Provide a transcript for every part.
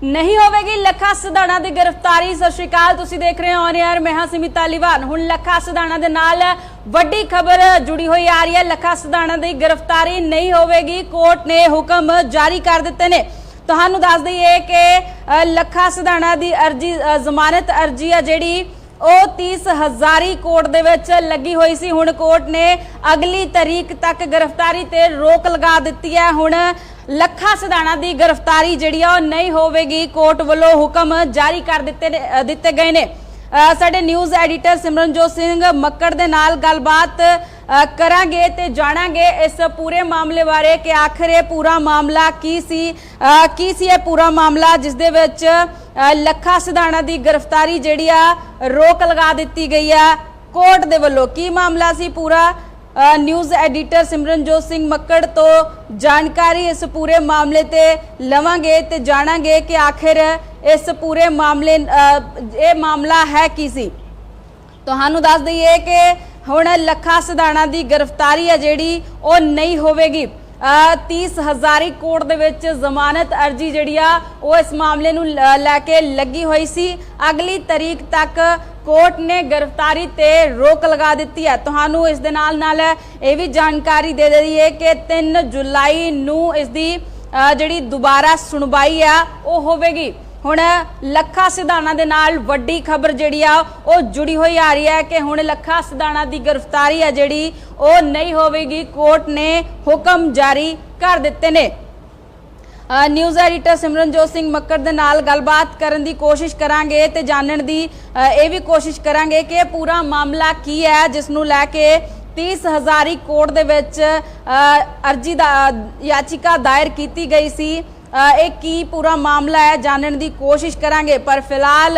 नहीं होगी लखा सिधाना की गिरफ्तारी। सत श्री अकाल, तुसीं देख रहे हो ऑन एयर, मैं हां सिमित धालीवाल। हुण लखा सिधाना दे नाल वड्डी खबर जुड़ी हुई आ रही है। लखा सिधाना की गिरफ्तारी नहीं होगी, कोर्ट ने हुक्म जारी कर दिते ने। तुहानू दस दईए कि लखा सिधाना की अर्जी जमानत अर्जी है जिहड़ी ਉਹ 30,000 कोर्ट दे विच लगी हुई सी। हुण कोर्ट ने अगली तारीख तक गिरफ्तारी ते रोक लगा दित्ती है। हुण लखा सिधाना की गिरफ्तारी जिहड़ी आ नहीं होवेगी, कोर्ट वालों हुक्म जारी कर दिते गए ने। साडे न्यूज़ एडिटर सिमरनजोत सिंह मक्कड़ दे नाल गलबात करांगे ते जाणांगे इस पूरे मामले बारे कि आखिर ये पूरा मामला की सी ये पूरा मामला जिस दे विच लखा सिधाना की गिरफ्तारी जिहड़ी आ रोक लगा दित्ती गई है कोर्ट दे वल्लों। की मामला सी पूरा, न्यूज़ एडिटर सिमरनजोत सिंह मक्कड़ तो जानकारी इस पूरे मामले ते लवांगे ते जाणांगे कि आखिर इस पूरे मामले ये मामला है की सी। तुहानू दस दईए कि हुण लखा सिधाना की गिरफ्तारी है जिहड़ी वो नहीं होवेगी। 30,000 कोर्ट दे विच जमानत अर्जी जिहड़ी आ वो इस मामले नूं लैके लगी हुई सी। अगली तारीख तक कोर्ट ने गिरफ्तारी ते रोक लगा दित्ती है। तुहानू इस दे नाल ये भी जानकारी दे दईए कि 3 जुलाई नूं इसदी जिहड़ी दोबारा सुनवाई आ वो होवेगी। हुण लखा सिधाना दे नाल वड्डी खबर जिहड़ी आ वो जुड़ी हुई आ रही है कि हुण लखा सिधाना की गिरफ्तारी है जिहड़ी वो नहीं होवेगी, कोर्ट ने हुक्म जारी कर दिते ने। न्यूज़ एडिटर सिमरनजोत सिंह मक्कड़ दे नाल गलबात करन दी कोशिश करांगे ते जानन दी ये भी कोशिश करांगे कि पूरा मामला की है जिस नूं लैके 30,000 कोर्ट दे विच अर्जी याचिका दायर की गई सी। एक की पूरा मामला है जानने की कोशिश करांगे, पर फिलहाल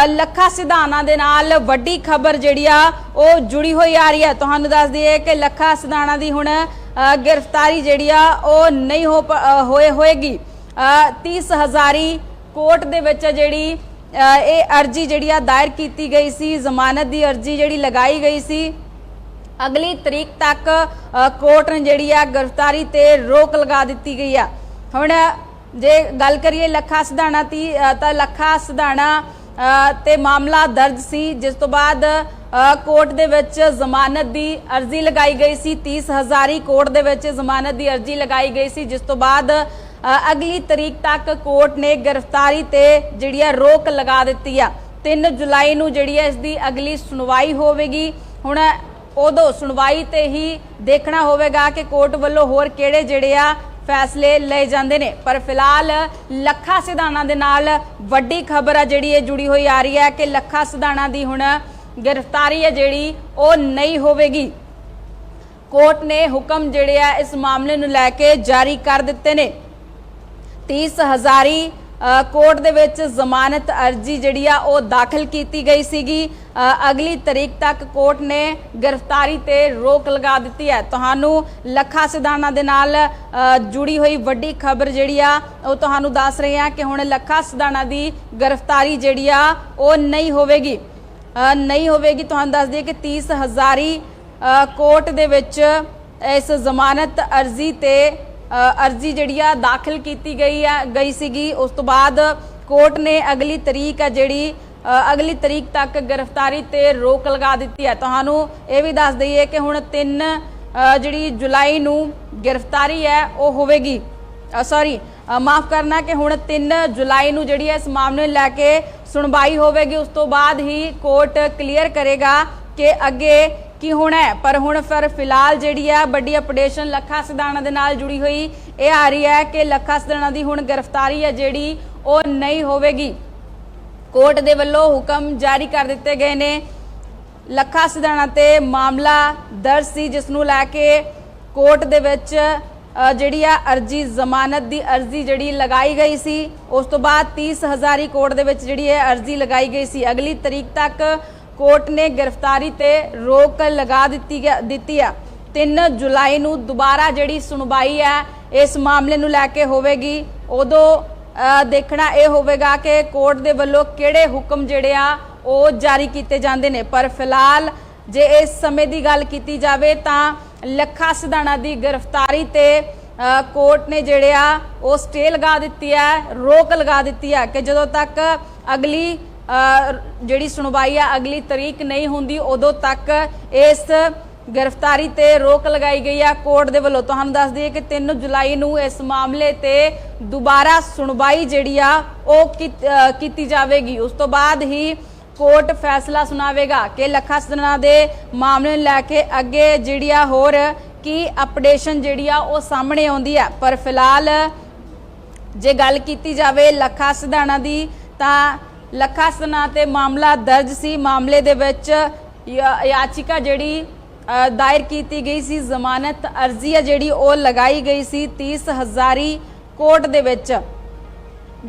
लखा सिधाना दे नाल वड्डी खबर जिहड़ी आ वो जुड़ी हुई आ रही है। तुहानू दस दईए कि लखा सिधाना की हुण गिरफ्तारी जिहड़ी आ वो नहीं होएगी। 30,000 कोर्ट दे विच जिहड़ी ये अर्जी जिहड़ी आ दायर की गई सी, जमानत की अर्जी जिहड़ी लगाई गई सी। अगली तारीख तक कोर्ट ने जिहड़ी आ गिरफ्तारी ते रोक लगा दित्ती गई है। हुण जे गल करिए लखा सिधाना की तो लखा सिधाना ते मामला दर्ज सी, जिस तो बाद कोर्ट दे विच जमानत की अर्जी लगाई गई सी। 30,000 कोर्ट दे विच जमानत की अर्जी लगाई गई सी, जिस तो बाद अगली तारीख तक कोर्ट ने गिरफ्तारी ते जिहड़ी है रोक लगा दित्ती है। 3 जुलाई नूं जिहड़ी है इसदी अगली सुनवाई होवेगी। हुण उदों सुनवाई ते ही देखना होवेगा कि कोर्ट वालों होर किहड़े जिहड़े आ फैसले ले जाते हैं। पर फिलहाल लखा सिधाना दे नाल वड्डी खबर है जिहड़ी जुड़ी हुई आ रही है कि लखा सिधाना की हुण गिरफ्तारी है जिहड़ी वो नहीं होवेगी। कोर्ट ने हुक्म जिहड़े आ इस मामले नूं लैके जारी कर दिते ने। 30,000 कोर्ट दे विच जमानत अर्जी जिहड़ी आ वो दाखिल की गई सीगी। अगली तारीख तक कोर्ट ने गिरफ्तारी ते रोक लगा दित्ती है। तुहानू लखा सिधाना दे नाल जुड़ी हुई वड्डी खबर जिहड़ी आ वो तुहानू दस रहे हैं कि हुण लखा सिधाना की गिरफ्तारी जिहड़ी आ वो नहीं होवेगी। तुहानू दस दिए कि 30,000 कोर्ट दे विच इस जमानत अर्जी ते अर्जी जिहड़ी आ दाखिल की गई सीगी। उस तो बाद कोर्ट ने अगली तारीख है जिहड़ी अगली तारीख तक गिरफ्तारी ते रोक लगा दित्ती है। तुहानू ये भी दस दईए कि हुण 3 जिहड़ी जुलाई नूं गिरफ्तारी है वो होवेगी। माफ़ करना कि हुण 3 जुलाई नूं जिहड़ी इस मामले नूं लैके सुनवाई होवेगी। उस तो बाद ही कोर्ट क्लीयर करेगा कि अगे की होना है। पर हुण फिलहाल जिहड़ी है बड़ी अपडेशन लखा सिधाना दे नाल जुड़ी हुई ये आ रही है कि लखा सिधाना की हुण गिरफ्तारी है जिहड़ी वो नहीं होवेगी। कोर्ट दे वल्लों हुक्म जारी कर दिते गए ने। लखा सिधाना ते मामला दर्ज सी जिस नूं लैके कोर्ट दे विच जिहड़ी आ अर्जी जमानत की अर्जी जिहड़ी लगाई गई सी। उस तो बाद 30,000 कोर्ट दे विच जिहड़ी है अर्जी लगाई गई सी। अगली तारीख तक कोर्ट ने गिरफ्तारी ते रोक लगा दित्ती है। 3 जुलाई नूं दोबारा जिहड़ी सुनवाई है इस मामले नूं लैके होवेगी। उदों देखना यह होवेगा कि कोर्ट दे वल्लों किहड़े हुक्म जिहड़े आ वो जारी किए जांदे ने। पर फिलहाल जे इस समय की गल की जाए तो लखा सिधाना की गिरफ्तारी ते ਕੋਰਟ ਨੇ ਜਿਹੜੇ ਆ ਉਹ ਸਟੇ ਲਗਾ ਦਿੱਤੀ ਹੈ, ਰੋਕ ਲਗਾ ਦਿੱਤੀ ਹੈ ਕਿ ਜਦੋਂ ਤੱਕ ਅਗਲੀ ਜਿਹੜੀ ਸੁਣਵਾਈ ਆ ਅਗਲੀ ਤਰੀਕ ਨਹੀਂ ਹੁੰਦੀ ਉਦੋਂ ਤੱਕ ਇਸ गिरफ्तारी ते रोक लगाई गई है कोर्ट दे वल्लों। तुहानूं दस दईए कि 3 जुलाई नूं इस मामले ते दोबारा सुनवाई जिहड़ी आ ओह कीती जावेगी। उस तो बाद ही कोर्ट फैसला सुनावेगा कि लखा सदना दे मामले नूं लैके अगे जिहड़ी आ होर की अपडेशन जिहड़ी आ ओह सामने आउंदी है। पर फिलहाल जे गल कीती जावे लखा सदाणा दी तां लखा सदना ते मामला दर्ज सी। मामले दे विच याचिका जिहड़ी दायर की गई सी, जमानत अर्जी है जिहड़ी ओह लगाई गई सी 30,000 कोर्ट दे विच,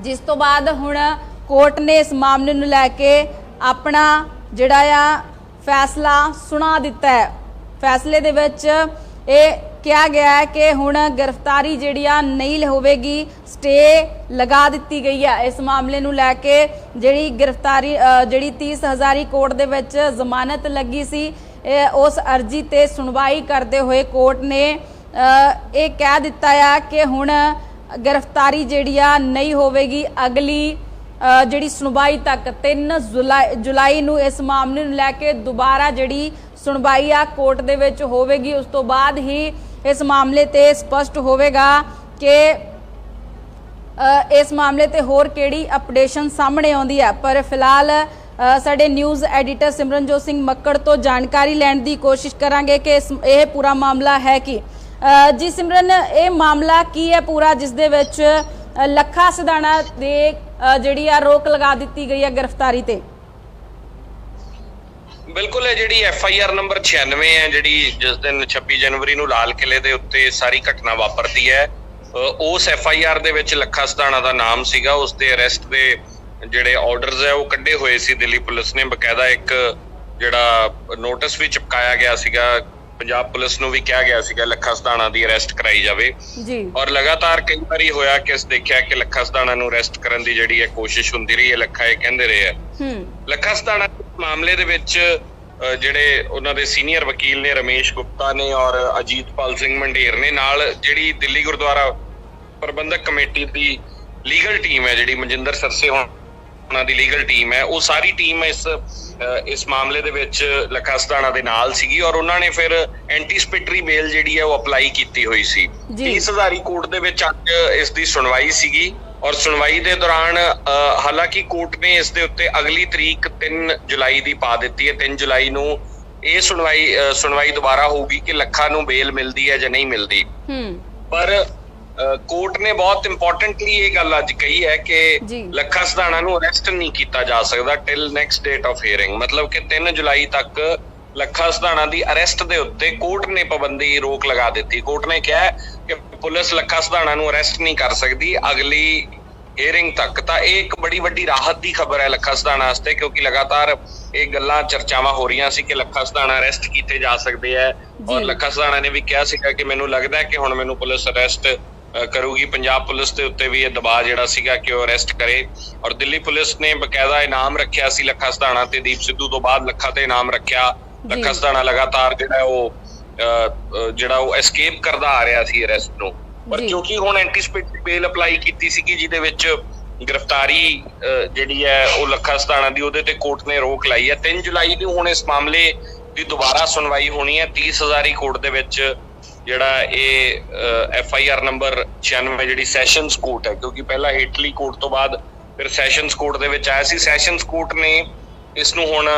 जिस तो बाद हुण कोर्ट ने इस मामले नूं लैके अपना जिहड़ा आ फैसला सुना दिता है। फैसले दे विच ये कहा गया है कि हुण गिरफ्तारी जिहड़ी आ नहीं होवेगी, स्टे लगा दी गई है। इस मामले नूं लैके जिहड़ी गिरफ्तारी जिहड़ी 30,000 कोर्ट दे विच जमानत लगी सी उस अर्जी ते सुनवाई करते हुए कोर्ट ने ये कह दिता है कि हुण गिरफ्तारी जिहड़ी आ नहीं होवेगी, अगली जिहड़ी सुनवाई तक 3 जुलाई नूं इस मामले नूं लैके दोबारा जिहड़ी सुनवाई आ कोर्ट दे विच होवेगी। उस तो बाद ही इस मामले ते स्पष्ट होवेगा कि इस मामले ते होर किहड़ी अपडेशन सामने आउंदी है। पर फिलहाल साडे न्यूज़ एडिटर सिमरनजोत सिंह मक्कड़ तो जानकारी लैण दी कोशिश करांगे कि यह पूरा मामला है कि जी सिमरन ये मामला की है पूरा जिस दे विच लखा सदाणा दे जिहड़ी आ रोक लगा दी गई है गिरफ्तारी ते? बिल्कुल है जिहड़ी FIR नंबर 96 है जिहड़ी जिस दिन 26 जनवरी नूं लाल किले दे उत्ते सारी घटना वापरदी है, उस FIR दे विच लखा सदाणा दा नाम सीगा। उस दे अरेस्ट दे ਜਿਹੜੇ ਆਰਡਰਸ ਹੈ ਉਹ ਕੱਢੇ ਹੋਏ ਸੀ ਦਿੱਲੀ ਪੁਲਿਸ ਨੇ। ਬਕਾਇਦਾ ਇੱਕ ਜਿਹੜਾ ਨੋਟਿਸ ਵੀ ਚਿਪਕਾਇਆ ਗਿਆ ਸੀਗਾ, ਪੰਜਾਬ ਪੁਲਿਸ ਨੂੰ ਵੀ ਕਿਹਾ ਗਿਆ ਸੀਗਾ ਲੱਖਾ ਸਦਾਣਾ ਦੀ ਅਰੈਸਟ ਕਰਾਈ ਜਾਵੇ ਜੀ। ਔਰ ਲਗਾਤਾਰ ਕਈ ਵਾਰੀ ਹੋਇਆ ਕਿ ਅਸੀਂ ਦੇਖਿਆ ਕਿ ਲੱਖਾ ਸਦਾਣਾ ਨੂੰ ਅਰੈਸਟ ਕਰਨ ਦੀ ਜਿਹੜੀ ਹੈ ਕੋਸ਼ਿਸ਼ ਹੁੰਦੀ ਰਹੀ ਹੈ। ਲੱਖਾ ਇਹ ਕਹਿੰਦੇ ਰਹੇ ਆ ਲੱਖਾ ਸਦਾਣਾ ਮਾਮਲੇ ਦੇ ਵਿੱਚ ਜਿਹੜੇ ਉਹਨਾਂ ਦੇ ਸੀਨੀਅਰ ਵਕੀਲ ਨੇ ਰਮੇਸ਼ ਗੁਪਤਾ ਨੇ ਔਰ ਅਜੀਤਪਾਲ ਸਿੰਘ ਮੰਡੇਰ ਨੇ, ਨਾਲ ਜਿਹੜੀ ਦਿੱਲੀ ਗੁਰਦੁਆਰਾ ਪ੍ਰਬੰਧਕ ਕਮੇਟੀ ਦੀ ਲੀਗਲ ਟੀਮ ਹੈ ਜਿਹੜੀ ਮਨਜਿੰਦਰ ਸਰਸੇ ਉਹਨਾਂ ਦੀ ਲੀਗਲ ਟੀਮ ਹੈ, ਉਹ ਸਾਰੀ ਟੀਮ ਇਸ ਮਾਮਲੇ ਦੇ ਵਿੱਚ ਲੱਖਾ ਸਦਾਣਾ ਦੇ ਨਾਲ ਸੀਗੀ। ਔਰ ਉਹਨਾਂ ਨੇ ਫਿਰ ਐਂਟੀਸਪੇਟਰੀ ਬੇਲ ਜਿਹੜੀ ਹੈ ਉਹ ਅਪਲਾਈ ਕੀਤੀ ਹੋਈ ਸੀ। 30,000 ਕੋਰਟ ਦੇ ਵਿੱਚ ਅੱਜ ਇਸ ਦੀ ਸੁਣਵਾਈ ਸੀਗੀ ਔਰ ਸੁਣਵਾਈ ਦੇ ਦੌਰਾਨ ਹਾਲਾਂਕਿ ਕੋਰਟ ਨੇ ਇਸ ਦੇ ਉੱਤੇ ਅਗਲੀ ਤਰੀਕ 3 ਜੁਲਾਈ ਦੀ ਪਾ ਦਿੱਤੀ ਹੈ। 3 ਜੁਲਾਈ ਨੂੰ ਇਹ ਸੁਣਵਾਈ ਦੁਬਾਰਾ ਹੋਊਗੀ ਕਿ ਲੱਖਾ ਨੂੰ ਬੇਲ ਮਿਲਦੀ ਹੈ ਜਾਂ ਨਹੀਂ ਮਿਲਦੀ। ਪਰ ਕੋਰਟ ਨੇ ਬਹੁਤ ਇੰਪੋਰਟੈਂਟਲੀ ਇਹ ਗੱਲ ਅੱਜ ਕਹੀ ਹੈ ਕਿ ਲੱਖਾ ਸਦਾਣਾ ਨੂੰ ਅਰੈਸਟ ਨਹੀਂ ਕੀਤਾ ਜਾ ਸਕਦਾ till next date of hearing. ਮਤਲਬ ਕਿ 3 ਜੁਲਾਈ ਤੱਕ ਲੱਖਾ ਸਦਾਣਾ ਦੀ ਅਰੈਸਟ ਦੇ ਉੱਤੇ ਕੋਰਟ ਨੇ ਪਾਬੰਦੀ ਰੋਕ ਲਗਾ ਦਿੱਤੀ। ਕੋਰਟ ਨੇ ਕਿਹਾ ਕਿ ਪੁਲਿਸ ਲੱਖਾ ਸਦਾਣਾ ਨੂੰ ਅਰੈਸਟ ਨਹੀਂ ਕਰ ਸਕਦੀ ਅਗਲੀ ਹੀਅਰਿੰਗ ਤੱਕ। ਤਾਂ ਇਹ ਇੱਕ ਬੜੀ ਵੱਡੀ ਰਾਹਤ ਦੀ ਖਬਰ ਹੈ ਲੱਖਾ ਸਦਾਣਾ ਵਾਸਤੇ, ਕਿਉਂਕਿ ਲਗਾਤਾਰ ਇਹ ਗੱਲਾਂ ਚਰਚਾਵਾਂ ਹੋ ਰਹੀਆਂ ਸੀ ਕਿ ਲੱਖਾ ਸਦਾਣਾ ਅਰੈਸਟ ਕੀਤੇ ਜਾ ਸਕਦੇ ਹੈ। ਔਰ ਲੱਖਾ ਸਦਾਣਾ ਨੇ ਵੀ ਕਿਹਾ ਸੀਗਾ ਕਿ ਮੈਨੂੰ ਲੱਗਦਾ ਹੈ ਕਿ ਹੁਣ ਮੈਨੂੰ ਪੁਲਿਸ ਅਰੈਸਟ ਕਰੂਗੀ। ਪੰਜਾਬ ਪੁਲਿਸ ਦੇ ਉੱਤੇ ਵੀ ਇਹ ਦਬਾਅ ਜਿਹੜਾ ਸੀਗਾ ਕਿ ਉਹ ਅਰੈਸਟ ਕਰੇ। ਔਰ ਦਿੱਲੀ ਪੁਲਿਸ ਨੇ ਬਕਾਇਦਾ ਇਨਾਮ ਰੱਖਿਆ ਸੀ ਲੱਖਾ ਸਦਾਣਾ ਤੇ ਦੀਪ ਸਿੱਧੂ ਤੋਂ ਬਾਅਦ ਲੱਖਾ ਤੇ ਇਨਾਮ ਰੱਖਿਆ। ਲੱਖਾ ਸਦਾਣਾ ਲਗਾਤਾਰ ਜਿਹੜਾ ਉਹ ਐਸਕੇਪ ਕਰਦਾ ਆ ਰਿਹਾ ਸੀ ਅਰੈਸਟ ਨੂੰ। ਪਰ ਕਿਉਂਕਿ ਹੁਣ ਐਂਟੀਸਪੇਟਰੀ ਬੇਲ ਅਪਲਾਈ ਕੀਤੀ ਸੀਗੀ ਜਿਹਦੇ ਵਿੱਚ ਗ੍ਰਿਫਤਾਰੀ ਜਿਹੜੀ ਹੈ ਉਹ ਲੱਖਾ ਸਦਾਣਾ ਦੀ, ਉਹਦੇ ਤੇ ਕੋਰਟ ਨੇ ਰੋਕ ਲਾਈ ਹੈ। 3 ਜੁਲਾਈ ਨੂੰ ਹੁਣ ਇਸ ਮਾਮਲੇ ਦੀ ਦੁਬਾਰਾ ਸੁਣਵਾਈ ਹੋਣੀ ਹੈ 30,000 ਕੋਰਟ ਦੇ ਵਿੱਚ। ਜਿਹੜਾ ਇਹ FIR ਨੰਬਰ 96 ਜਿਹੜੀ ਸੈਸ਼ਨਸ ਕੋਰਟ ਹੈ, ਕਿਉਂਕਿ ਪਹਿਲਾਂ ਹੇਠਲੀ ਕੋਰਟ ਤੋਂ ਬਾਅਦ ਫਿਰ ਸੈਸ਼ਨਸ ਕੋਰਟ ਦੇ ਵਿੱਚ ਆਇਆ ਸੀ। ਸੈਸ਼ਨਸ ਕੋਰਟ ਨੇ ਇਸ ਨੂੰ ਹੁਣ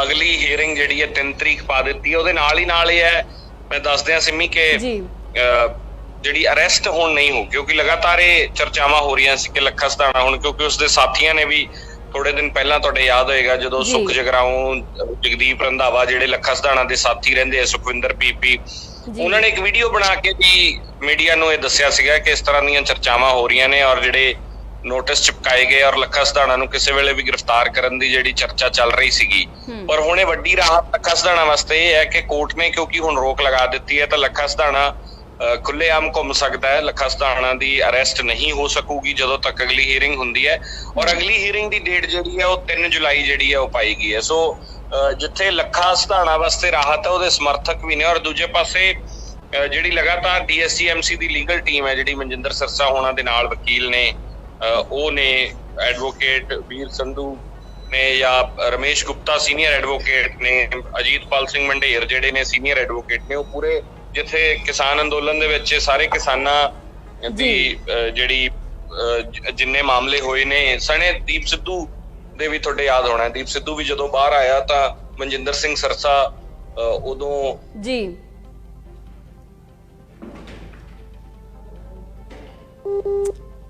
ਅਗਲੀ ਹੀਅਰਿੰਗ ਜਿਹੜੀ ਹੈ 3 ਤਰੀਕ ਪਾ ਦਿੱਤੀ ਹੈ। ਉਹਦੇ ਨਾਲ ਹੀ ਨਾਲ ਇਹ ਹੈ, ਮੈਂ ਦੱਸ ਦਿਆਂ ਸਿੰਮੀ ਕਿ ਜਿਹੜੀ ਅਰੈਸਟ ਹੁਣ ਨਹੀਂ ਹੋ, ਕਿਉਂਕਿ ਲਗਾਤਾਰ ਇਹ ਚਰਚਾਵਾਂ ਹੋ ਰਹੀਆਂ ਸੀ ਕਿ ਲੱਖਾ ਸਦਾਣਾ ਹੁਣ, ਕਿਉਂਕਿ ਉਸਦੇ ਸਾਥੀਆਂ ਨੇ ਵੀ ਥੋੜੇ ਦਿਨ ਪਹਿਲਾਂ ਤੁਹਾਡੇ ਯਾਦ ਹੋਏਗਾ ਜਦੋਂ ਸੁਖ ਜਗਰਾਉਂ, ਜਗਦੀਪ ਰੰਧਾਵਾ ਜਿਹੜੇ ਲੱਖਾ ਸਦਾਣਾ ਦੇ ਸਾਥੀ ਰਹਿੰਦੇ ਆ, ਸੁਖਵਿੰਦਰ ਪੀਪੀ, ਉਹਨਾਂ ਨੇ ਇੱਕ ਵੀਡੀਓ ਬਣਾ ਕੇ ਵੀ ਮੀਡੀਆ ਨੂੰ ਇਹ ਦੱਸਿਆ ਸੀਗਾ ਕਿ ਇਸ ਤਰ੍ਹਾਂ ਦੀਆਂ ਚਰਚਾਵਾਂ ਹੋ ਰਹੀਆਂ ਨੇ ਔਰ ਜਿਹੜੇ ਨੋਟਿਸ ਚਿਪਕਾਏ ਗਏ ਔਰ ਲੱਖਾ ਸਦਾਣਾ ਨੂੰ ਕਿਸੇ ਵੇਲੇ ਵੀ ਗ੍ਰਿਫਤਾਰ ਕਰਨ ਦੀ ਜਿਹੜੀ ਚਰਚਾ ਚੱਲ ਰਹੀ ਸੀਗੀ। ਪਰ ਹੁਣ ਇਹ ਵੱਡੀ ਰਾਹਤ ਲੱਖਾ ਸਦਾਣਾ ਵਾਸਤੇ ਇਹ ਹੈ ਕਿ ਕੋਰਟ ਨੇ ਕਿਉਂਕਿ ਹੁਣ ਰੋਕ ਲਗਾ ਦਿੱਤੀ ਹੈ ਤਾਂ ਲੱਖਾ ਸਦਾਣਾ ਖੁੱਲ੍ਹੇਆਮ ਘੁੰਮ ਸਕਦਾ ਹੈ। ਲੱਖਾ ਸਦਾਣਾ ਦੀ ਅਰੈਸਟ ਨਹੀਂ ਹੋ ਸਕੂਗੀ ਜਦੋਂ ਤੱਕ ਅਗਲੀ ਹੀਅਰਿੰਗ ਹੁੰਦੀ ਹੈ। ਔਰ ਅਗਲੀ ਹੀਅਰਿੰਗ ਦੀ ਡੇਟ ਜਿਹੜੀ ਹੈ ਉਹ 3 ਜੁਲਾਈ ਜਿਹੜੀ ਹੈ ਉਹ ਪਾਈ ਗਈ ਹੈ। ਸੋ ਜਿੱਥੇ ਲੱਖਾ ਸਦਾਣਾ ਵਾਸਤੇ ਰਾਹਤ ਹੈ ਉਹਦੇ ਸਮਰਥਕ ਵੀ ਨੇ ਔਰ ਦੂਜੇ ਪਾਸੇ ਜਿਹੜੀ ਲਗਾਤਾਰ DSCMC ਦੀ ਲੀਗਲ ਟੀਮ ਹੈ, ਜਿਹੜੀ ਮਨਜਿੰਦਰ ਸਰਸਾ ਹੋਣਾ ਦੇ ਨਾਲ ਵਕੀਲ ਨੇ, ਉਹ ਨੇ ਐਡਵੋਕੇਟ ਵੀਰ ਸੰਧੂ ਨੇ ਜਾਂ ਰਮੇਸ਼ ਗੁਪਤਾ ਸੀਨੀਅਰ ਐਡਵੋਕੇਟ ਨੇ, ਅਜੀਤਪਾਲ ਸਿੰਘ ਮੰਡੇਰ ਜਿਹੜੇ ਨੇ ਸੀਨੀਅਰ ਐਡਵੋਕੇਟ ਨੇ, ਉਹ ਪੂਰੇ ਜਿੱਥੇ ਕਿਸਾਨ ਅੰਦੋਲਨ ਦੇ ਵਿੱਚ ਸਾਰੇ ਕਿਸਾਨਾਂ ਦੀ ਜਿਹੜੀ ਜਿੰਨੇ ਮਾਮਲੇ ਹੋਏ ਨੇ, ਸਣੇ ਦੀਪ ਸਿੱਧੂ ਦੇ ਵੀ ਤੁਹਾਡੇ ਯਾਦ ਹੋਣਾ, ਦੀਪ ਸਿੱਧੂ ਵੀ ਜਦੋਂ ਬਾਹਰ ਆਇਆ ਤਾਂ ਮਨਜਿੰਦਰ ਸਿੰਘ ਸਰਸਾ ਉਦੋਂ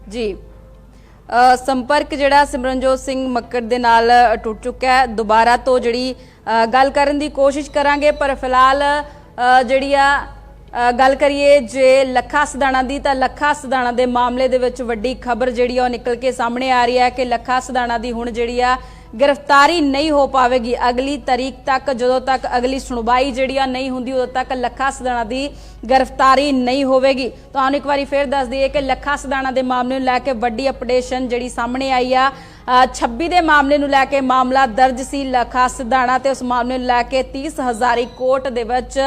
ਜੀ ਸੰਪਰਕ ਜਿਹੜਾ ਸਿਮਰਨਜੋਤ ਸਿੰਘ ਮੱਕੜ ਦੇ ਨਾਲ ਟੁੱਟ ਚੁੱਕਾ ਹੈ। ਦੁਬਾਰਾ ਤੋਂ ਜਿਹੜੀ ਗੱਲ ਕਰਨ ਦੀ ਕੋਸ਼ਿਸ਼ ਕਰਾਂਗੇ, ਪਰ ਫਿਲਹਾਲ ਜਿਹੜੀ ਆ ਗੱਲ ਕਰੀਏ ਜੇ ਲੱਖਾ ਸਿਧਾਣਾ ਦੀ, ਤਾਂ ਲੱਖਾ ਸਿਧਾਣਾ ਦੇ ਮਾਮਲੇ ਦੇ ਵਿੱਚ ਵੱਡੀ ਖਬਰ ਜਿਹੜੀ ਆ ਉਹ ਨਿਕਲ ਕੇ ਸਾਹਮਣੇ ਆ ਰਹੀ ਹੈ ਕਿ ਲੱਖਾ ਸਿਧਾਣਾ ਦੀ ਹੁਣ ਜਿਹੜੀ ਆ गिरफ्तारी नहीं हो पाएगी। अगली तारीख तक जो तक अगली सुनवाई जी नहीं होंगी उदों तक लखा सिधाणा की गिरफ्तारी नहीं होगी। तो एक बार फिर दस दिए कि लखा सिधाणा के मामले को लैके वड्डी अपडेशन जी सामने आई आ। 26 के मामले को लैके मामला दर्ज सी लखा सिधाणा ते उस मामले को लैके 30 हज़ारी कोर्ट दे विच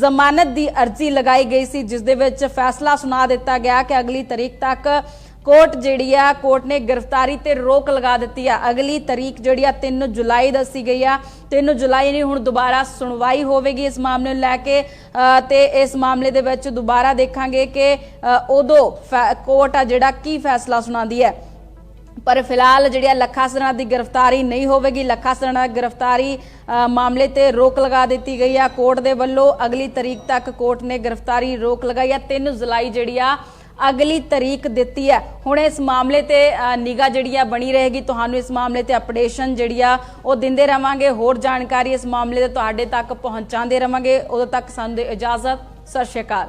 जमानत की अर्जी लगाई गई सी, जिस दे विच फैसला सुना दिता गया कि अगली तारीख तक कोर्ट जी कोर्ट ने गिरफ्तारी ते रोक लगा दी है। अगली तारीख जी 3 जुलाई दसी गई है। 3 जुलाई नहीं हुण दोबारा सुनवाई होगी इस मामले को लैके ते इस मामले दे विच दोबारा देखांगे कि उदों कोर्ट आ जिहड़ा की फैसला सुनाती है। पर फिलहाल जी लखा सिधाणा की गिरफ्तारी नहीं होगी। लखा सिधाणा गिरफ्तारी मामले ते रोक लगा दी गई है कोर्ट के वलों। अगली तारीख तक कोर्ट ने गिरफ्तारी रोक लगाई है। 3 जुलाई जी अगली तारीख दी है। हुण इस मामले ते निगाह जी बनी रहेगी। तुहानूं इस मामले ते अपडेशन जी देंदे रहांगे, होर जानकारी इस मामले ते तुहाडे तक पहुँचाते रहांगे। उदों तक सानूं इजाजत, सत श्री अकाल।